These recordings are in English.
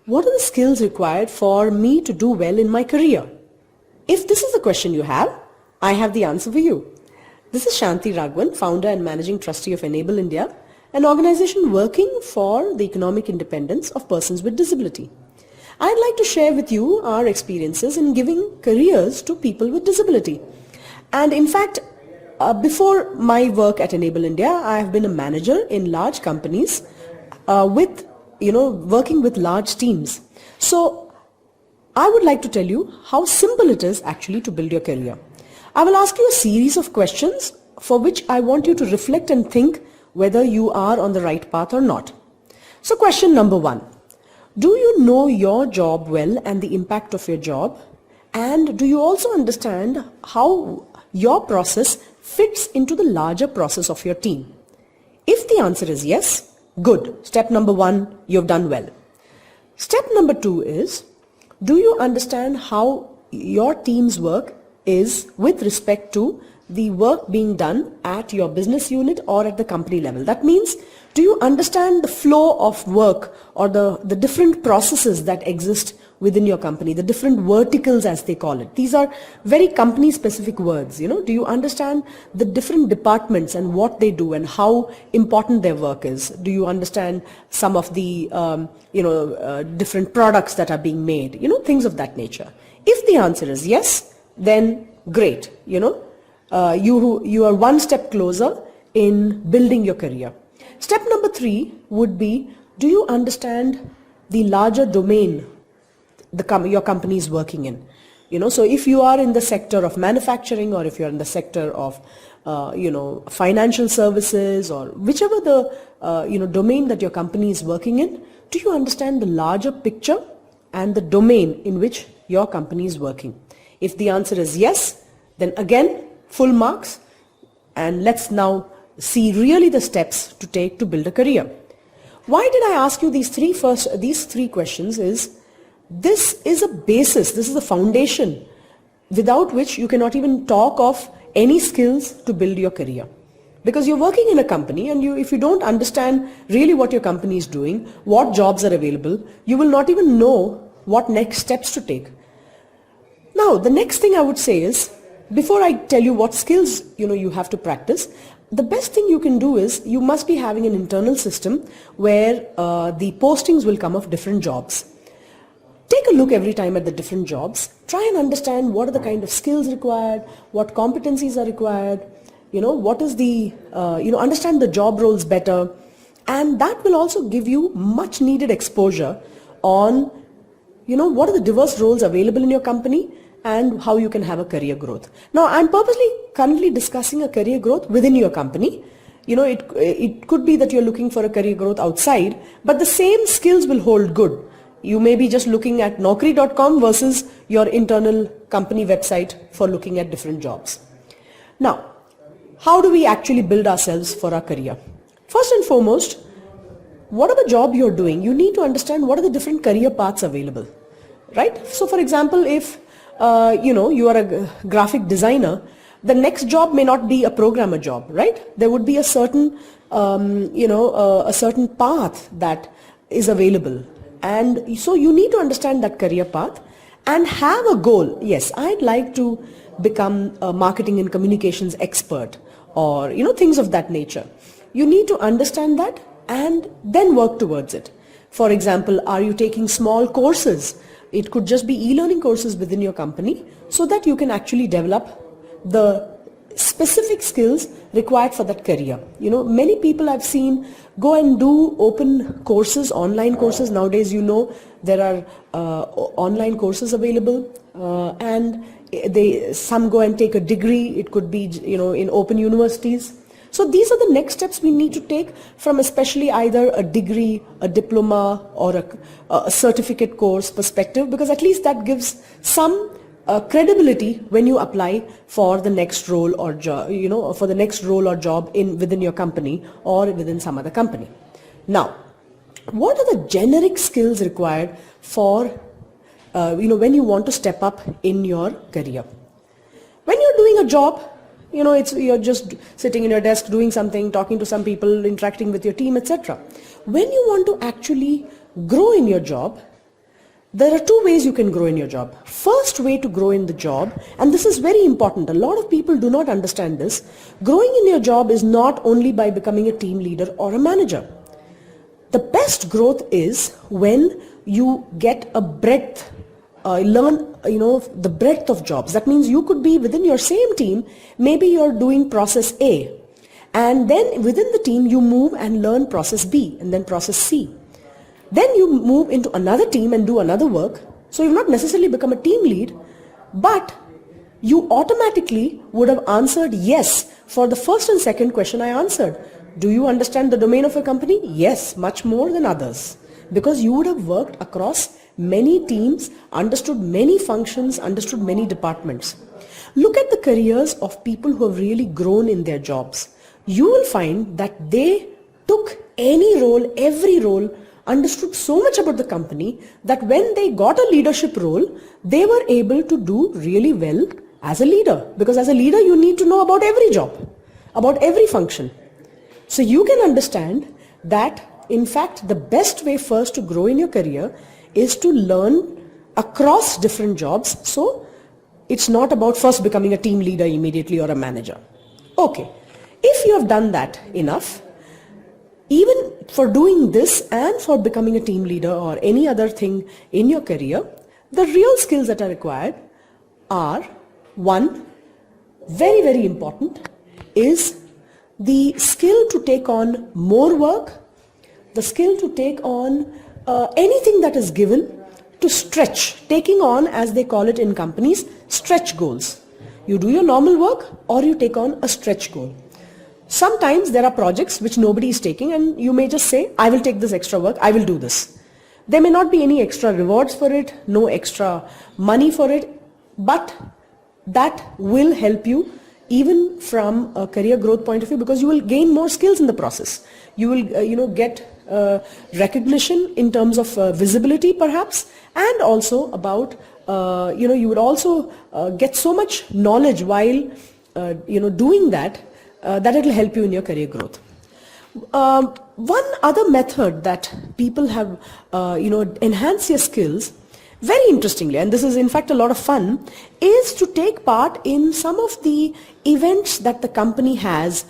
what are the skills required for me to do well in my career? If this is the question you have, I have the answer for you. This is Shanti Raghavan, founder and managing trustee of Enable India, an organization working for the economic independence of persons with disability. I'd like to share with you our experiences in giving careers to people with disability. And in fact, before my work at Enable India, I have been a manager in large companies working with large teams. So I would like to tell you how simple it is actually to build your career. I will ask you a series of questions for which I want you to reflect and think whether you are on the right path or not. So question number 1. Do you know your job well and the impact of your job? And do you also understand how your process fits into the larger process of your team? If the answer is yes, good. Step number 1, you've done well. Step number 2 is, do you understand how your team's work is with respect to the work being done at your business unit or at the company level? That means, do you understand the flow of work or the different processes that exist within your company, the different verticals as they call it? These are very company specific words. Do you understand the different departments and what they do and how important their work is? Do you understand some of the different products that are being made, things of that nature? If the answer is yes, then great. You are one step closer in building your career. Step number 3 would be, do you understand the larger domain your company is working in? So if you are in the sector of manufacturing, or if you're in the sector of financial services, or whichever the domain that your company is working in, do you understand the larger picture and the domain in which your company is working? If the answer is yes, then again, full marks, and let's now see really the steps to take to build a career. Why did I ask you these three questions is, this is a basis, this is a foundation without which you cannot even talk of any skills to build your career. Because you're working in a company, and if you don't understand really what your company is doing, what jobs are available, you will not even know what next steps to take. Now, the next thing I would say is, before I tell you what skills you have to practice, the best thing you can do is, you must be having an internal system where the postings will come of different jobs. Take a look every time at the different jobs. Try and understand what are the kind of skills required, what competencies are required, what is the, understand the job roles better. And that will also give you much needed exposure on, what are the diverse roles available in your company and how you can have a career growth. Now, I'm purposely currently discussing a career growth within your company. It could be that you're looking for a career growth outside, but the same skills will hold good. You may be just looking at Naukri.com versus your internal company website for looking at different jobs. Now, how do we actually build ourselves for our career? First and foremost, whatever job you're doing, you need to understand what are the different career paths available, right? So for example, if you are a graphic designer, the next job may not be a programmer job, right? There would be a certain, a certain path that is available. And so you need to understand that career path and have a goal. Yes, I'd like to become a marketing and communications expert, or, things of that nature. You need to understand that and then work towards it. For example, are you taking small courses? It could just be e-learning courses within your company, so that you can actually develop the specific skills required for that career. Many people I've seen go and do open courses, online courses. Nowadays, there are online courses available, and some go and take a degree. It could be, in open universities. So these are the next steps we need to take, from especially either a degree, a diploma, or a certificate course perspective, because at least that gives some credibility when you apply for the next role or job, for the next role or job within your company or within some other company. Now, what are the generic skills required for, when you want to step up in your career? When you're doing a job, you're just sitting in your desk doing something, talking to some people, interacting with your team, etc. When you want to actually grow in your job, There are two ways you can grow in your job. First way to grow in the job, and this is very important, a lot of people do not understand this, growing in your job is not only by becoming a team leader or a manager. The best growth is when you get a breadth, learn the breadth of jobs. That means you could be within your same team, maybe you're doing process A, and then within the team you move and learn process B and then process C. Then you move into another team and do another work. So you've not necessarily become a team lead, but you automatically would have answered yes for the first and second question I answered. Do you understand the domain of a company? Yes, much more than others. Because you would have worked across many teams, understood many functions, understood many departments. Look at the careers of people who have really grown in their jobs. You will find that they took any role, every role, understood so much about the company that when they got a leadership role, they were able to do really well as a leader. Because as a leader, you need to know about every job, about every function. So you can understand that, in fact, the best way first to grow in your career is to learn across different jobs. So it's not about first becoming a team leader immediately or a manager. Okay, if you have done that enough, even for doing this and for becoming a team leader or any other thing in your career, the real skills that are required are, one, very, very important, is the skill to take on more work, the skill to take on anything that is given, to stretch, taking on, as they call it in companies, stretch goals. You do your normal work or you take on a stretch goal. Sometimes there are projects which nobody is taking and you may just say, I will take this extra work, I will do this. There may not be any extra rewards for it, no extra money for it, but that will help you even from a career growth point of view, because you will gain more skills in the process. You will get recognition in terms of visibility perhaps, and also about you would also get so much knowledge while doing that, that it will help you in your career growth. One other method that people have enhance your skills very interestingly, and this is in fact a lot of fun, is to take part in some of the events that the company has,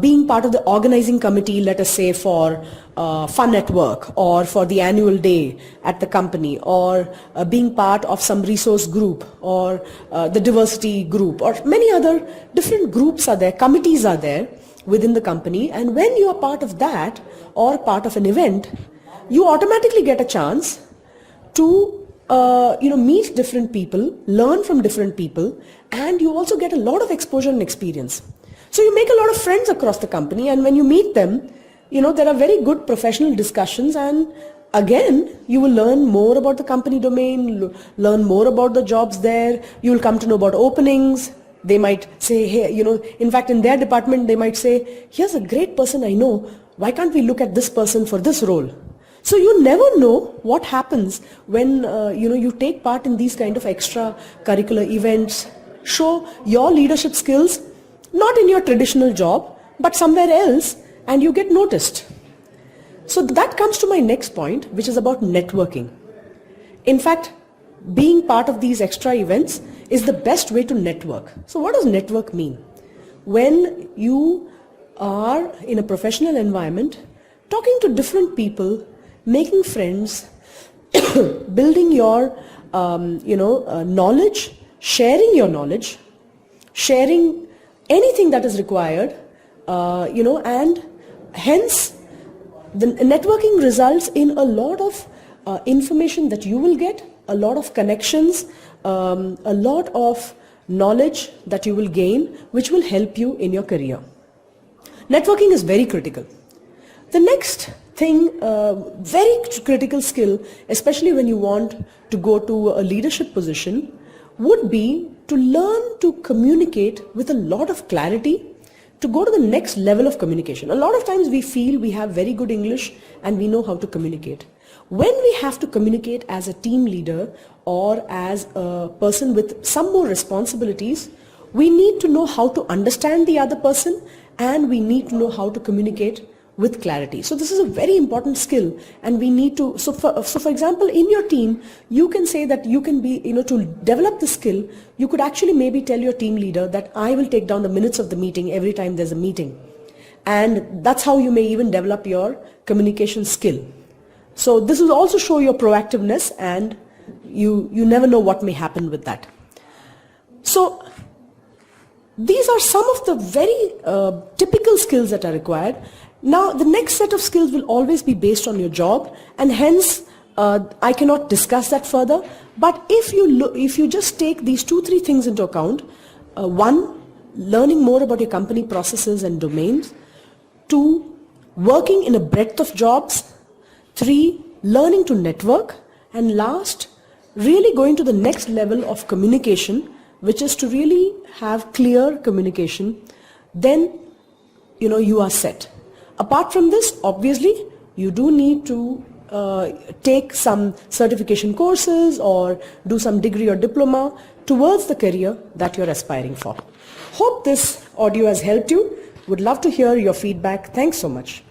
being part of the organizing committee, let us say for Fun at Work, or for the annual day at the company, or being part of some resource group, or the diversity group, or many other different groups are there, committees are there within the company. And when you are part of that or part of an event, you automatically get a chance to meet different people, learn from different people, and you also get a lot of exposure and experience. So you make a lot of friends across the company, and when you meet them, there are very good professional discussions, and again, you will learn more about the company domain, learn more about the jobs there, you will come to know about openings. They might say, hey, in fact in their department they might say, here's a great person I know, why can't we look at this person for this role? So you never know what happens when you take part in these kind of extra curricular events, show your leadership skills, not in your traditional job, but somewhere else, and you get noticed. So that comes to my next point, which is about networking. In fact, being part of these extra events is the best way to network. So what does network mean? When you are in a professional environment, talking to different people, making friends, building your knowledge, sharing anything that is required, and hence the networking results in a lot of information that you will get, a lot of connections, a lot of knowledge that you will gain, which will help you in your career. Networking is very critical. The next thing, very critical skill, especially when you want to go to a leadership position, would be to learn to communicate with a lot of clarity, to go to the next level of communication. A lot of times we feel we have very good English and we know how to communicate. When we have to communicate as a team leader or as a person with some more responsibilities, we need to know how to understand the other person, and we need to know how to communicate with clarity. So this is a very important skill, and we need to, so for example, in your team, you can say that you can be, to develop the skill, you could actually maybe tell your team leader that I will take down the minutes of the meeting every time there's a meeting. And that's how you may even develop your communication skill. So this will also show your proactiveness, and you never know what may happen with that. So these are some of the very typical skills that are required. Now the next set of skills will always be based on your job, and hence I cannot discuss that further. But if you just take these 2-3 things into account, one, learning more about your company processes and domains. 2, working in a breadth of jobs. 3, learning to network. And last, really going to the next level of communication, which is to really have clear communication. Then, you are set. Apart from this, obviously, you do need to take some certification courses or do some degree or diploma towards the career that you're aspiring for. Hope this audio has helped you. Would love to hear your feedback. Thanks so much.